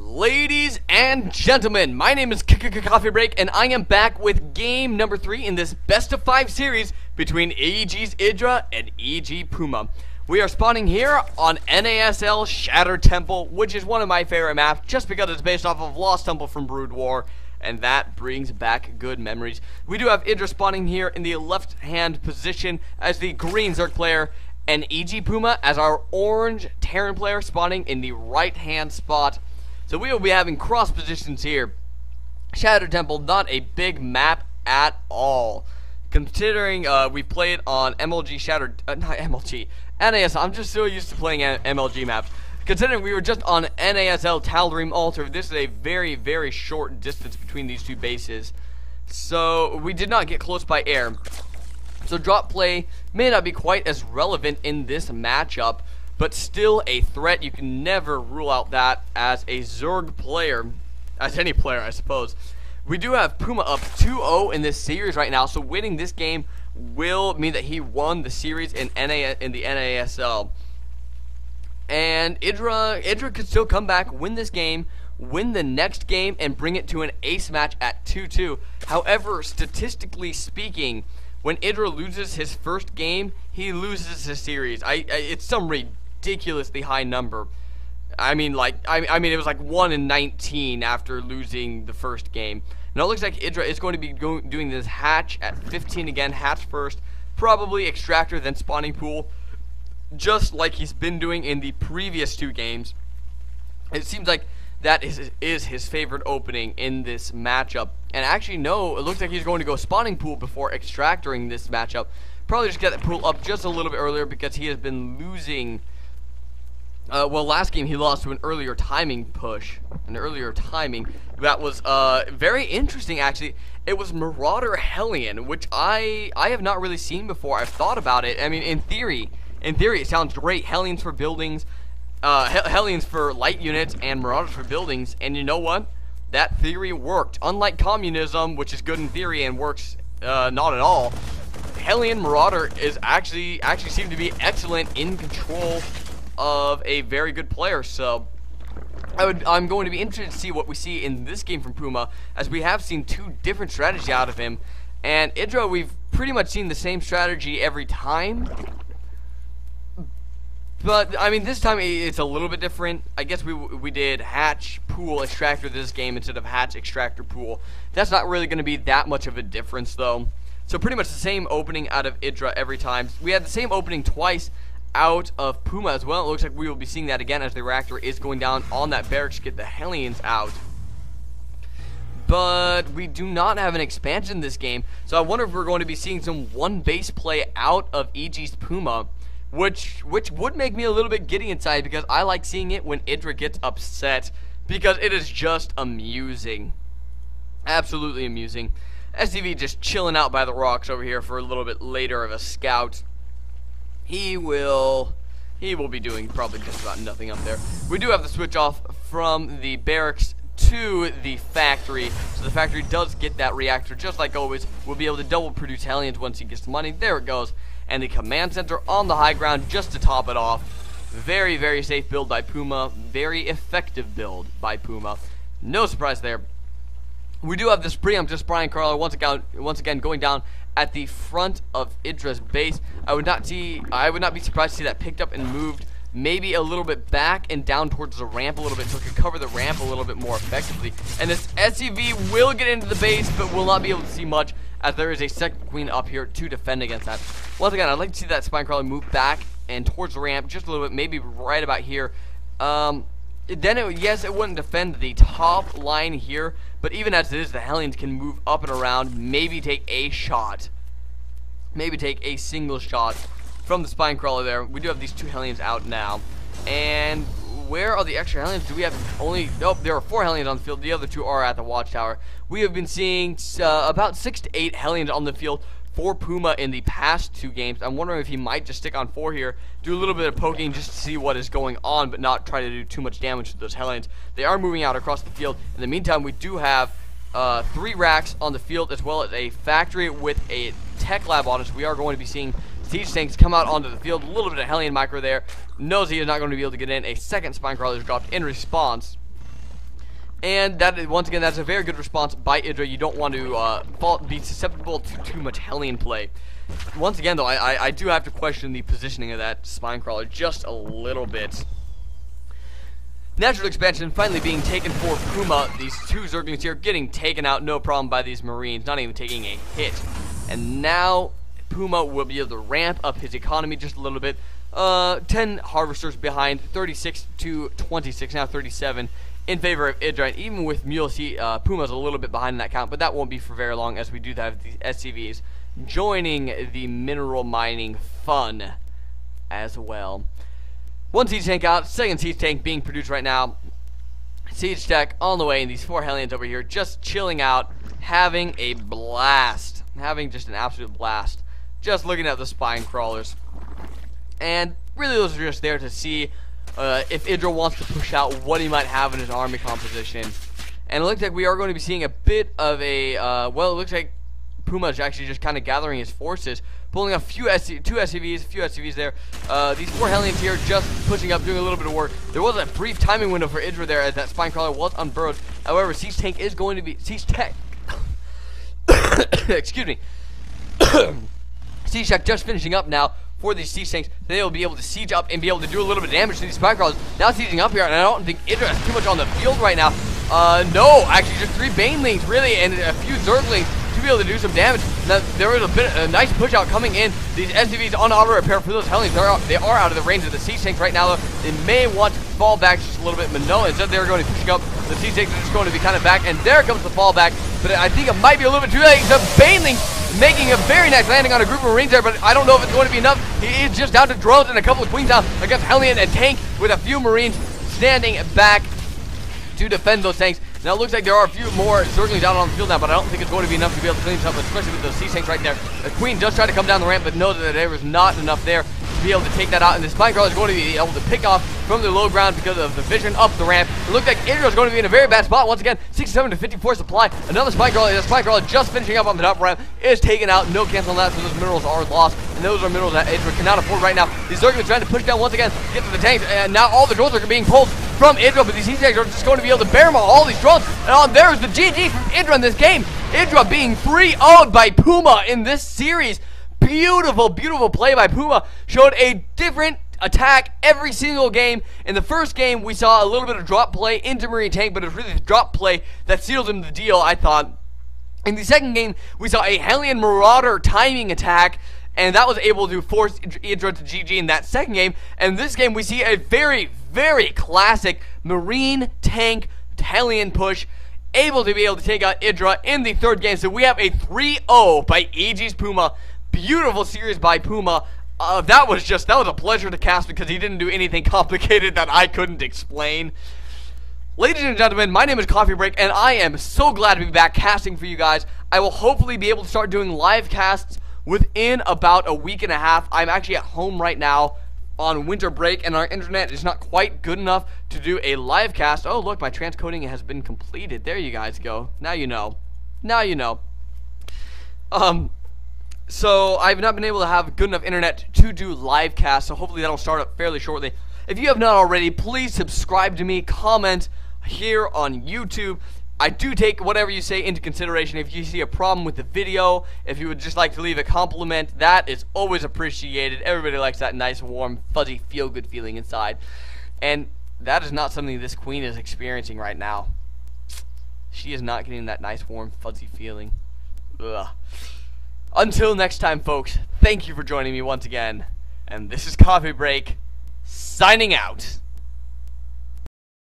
Ladies and gentlemen, my name is Coffee Break, and I am back with game number 3 in this best of 5 series between EGIdra and EGPuma. We are spawning here on NASL Shattered Temple, which is one of my favorite maps just because it's based off of Lost Temple from Brood War, and that brings back good memories. We do have Idra spawning here in the left-hand position as the green Zerg player, and EGPuma as our orange Terran player spawning in the right-hand spot. So we will be having cross positions here. Shattered Temple, not a big map at all. Considering we played on MLG Shattered, not MLG, NASL. I'm just so used to playing MLG maps. Considering we were just on NASL Tal'Darim Altar, this is a very, very short distance between these two bases. So we did not get close by air. So drop play may not be quite as relevant in this matchup, but still a threat. You can never rule out that as a Zerg player, as any player, I suppose. We do have Puma up 2-0 in this series right now, so winning this game will mean that he won the series in the NASL. And Idra could still come back, win this game, win the next game, and bring it to an ace match at 2-2. However, statistically speaking, when Idra loses his first game, he loses his series. It's some ridiculously high number. I mean, it was like 1 in 19 after losing the first game. Now it looks like Idra is going to be doing this hatch at 15 again. Hatch first, probably extractor, then spawning pool, just like he's been doing in the previous 2 games. It seems like that is his favorite opening in this matchup. And actually, no, it looks like he's going to go spawning pool before extractoring this matchup. Probably just get that pool up just a little bit earlier because he has been losing. Well, last game he lost to an earlier timing push. An earlier timing. That was very interesting, actually. It was Marauder Hellion, which I have not really seen before. I've thought about it. I mean, in theory it sounds great. Hellions for buildings. Hellions for light units and Marauders for buildings, and you know what? That theory worked. Unlike communism, which is good in theory and works not at all, Hellion Marauder is actually seem to be excellent in control of a very good player. So I'm going to be interested to see what we see in this game from Puma, as we have seen 2 different strategies out of him, and Idra, we've pretty much seen the same strategy every time. But, I mean, this time it's a little bit different. I guess we did hatch, pool, extractor this game instead of hatch, extractor, pool. That's not really going to be that much of a difference, though. So pretty much the same opening out of Idra every time. We had the same opening twice out of Puma as well. It looks like we will be seeing that again as the reactor is going down on that barracks to get the Hellions out. But we do not have an expansion this game, so I wonder if we're going to be seeing some one base play out of EGPuma. Which would make me a little bit giddy inside, because I like seeing it when Idra gets upset, because it is just amusing. Absolutely amusing. ZvT just chilling out by the rocks over here for a little bit later of a scout. He will be doing probably just about nothing up there. We do have the switch off from the barracks to the factory, so the factory does get that reactor just like always. We'll be able to double produce Hellions once he gets the money. There it goes. And the command center on the high ground just to top it off. Very, very safe build by Puma. Very effective build by Puma. No surprise there. We do have this preempt, just Brian Carlo once again going down at the front of Idra's base. I would not be surprised to see that picked up and moved maybe a little bit back and down towards the ramp a little bit, so it could cover the ramp a little bit more effectively. And this SCV will get into the base, but will not be able to see much, as there is a second queen up here to defend against that. Once again, I'd like to see that spine crawler move back and towards the ramp just a little bit, maybe right about here. Yes, it wouldn't defend the top line here, but even as it is, the Hellions can move up and around, maybe take a shot. Maybe take a single shot from the spine crawler there. We do have these 2 Hellions out now. And where are the extra Hellions? Do we have only... Nope, there are 4 Hellions on the field. The other 2 are at the watchtower. We have been seeing about 6 to 8 Hellions on the field for Puma in the past 2 games. I'm wondering if he might just stick on 4 here, do a little bit of poking just to see what is going on, but not try to do too much damage to those Hellions. They are moving out across the field. In the meantime, we do have 3 racks on the field, as well as a factory with a tech lab on it. So we are going to be seeing siege tanks come out onto the field. A little bit of Hellion micro there. Knows he is not going to be able to get in. A second spine crawler is dropped in response. And that, once again, that's a very good response by EGIdra. You don't want to be susceptible to too much Hellion play. Once again, though, I do have to question the positioning of that spine crawler just a little bit. Natural expansion finally being taken for Puma. These two Zerglings here getting taken out, no problem, by these Marines, not even taking a hit. And now Puma will be able to ramp up his economy just a little bit. 10 Harvesters behind, 36 to 26, now 37 in favor of EGIdra. And even with Mules, Puma's a little bit behind in that count, but that won't be for very long, as we do have these SCVs joining the mineral mining fun as well. One siege tank out, second siege tank being produced right now. Siege tech on the way, and these 4 Hellions over here just chilling out, having a blast. Having just an absolute blast. Just looking at the spine crawlers. And really those are just there to see if EGIdra wants to push out what he might have in his army composition. And it looks like we are going to be seeing a bit of a, well, it looks like Puma is actually just kind of gathering his forces, pulling a few two SCVs, a few SCVs there. These 4 Hellions here just pushing up, doing a little bit of work. There was a brief timing window for EGIdra there as that spine crawler was unburrowed. However, siege tank is going to be siege tech. Excuse me. Siege tech just finishing up now for these siege tanks. They will be able to siege up and be able to do a little bit of damage to these spine crawlers. Now sieging up here, and I don't think EGIdra has too much on the field right now. No, actually just 3 Banelings really, and a few Zerglings to be able to do some damage. Now, there is a nice push out coming in. These SCVs on auto repair for those Hellions. They are out of the range of the siege tanks right now, though. They may want to fall back just a little bit, but no, instead they're going to be pushing up. The siege tanks are just going to be kind of back, and there comes the fallback. But I think it might be a little bit too late. The Baneling making a very nice landing on a group of Marines there, but I don't know if it's going to be enough. He is just down to drones and a couple of Queens down against Hellion and tank with a few Marines standing back to defend those tanks. Now it looks like there are a few more Zerglings out on the field now, but I don't think it's going to be enough to be able to clean this up, especially with those siege tanks right there. The Queen does try to come down the ramp, but knows that there was not enough there to be able to take that out. And the spine crawler is going to be able to pick off from the low ground because of the vision up the ramp. It looks like EGIdra is going to be in a very bad spot once again. 67 to 54 supply. Another spine crawler. The spine crawler just finishing up on the top ramp is taken out. No cancel on that, so those minerals are lost, and those are minerals that EGIdra cannot afford right now. These Zerglings trying to push down once again, get to the tanks, and now all the drones are being pulled from EGIdra, but these siege tanks are just going to be able to bear them all these drones. And there's the GG from EGIdra in this game. EGIdra being 3-0'd by Puma in this series. Beautiful, beautiful play by Puma. Showed a different attack every single game. In the first game, we saw a little bit of drop play into Marine tank, but it was really the drop play that sealed him the deal, I thought. In the second game, we saw a Hellion Marauder timing attack, and that was able to force EGIdra to GG in that second game. And this game, we see a very, very classic Marine tank Hellion push, able to be able to take out EGIdra in the third game. So we have a 3-0 by EGPuma. Beautiful series by Puma. That was a pleasure to cast because he didn't do anything complicated that I couldn't explain. Ladies and gentlemen, my name is Coffee Break, and I am so glad to be back casting for you guys. I will hopefully be able to start doing live casts within about a week and a half. I'm actually at home right now on winter break, and our internet is not quite good enough to do a live cast. Oh, look, my transcoding has been completed. There you guys go. Now you know. Now you know. So I've not been able to have good enough internet to do live casts, so hopefully that'll start up fairly shortly. If you have not already, please subscribe to me, comment here on YouTube. I do take whatever you say into consideration. If you see a problem with the video, if you would just like to leave a compliment, that is always appreciated. Everybody likes that nice, warm, fuzzy, feel-good feeling inside. And that is not something this queen is experiencing right now. She is not getting that nice, warm, fuzzy feeling. Ugh. Until next time, folks, thank you for joining me once again. And this is Coffee Break, signing out.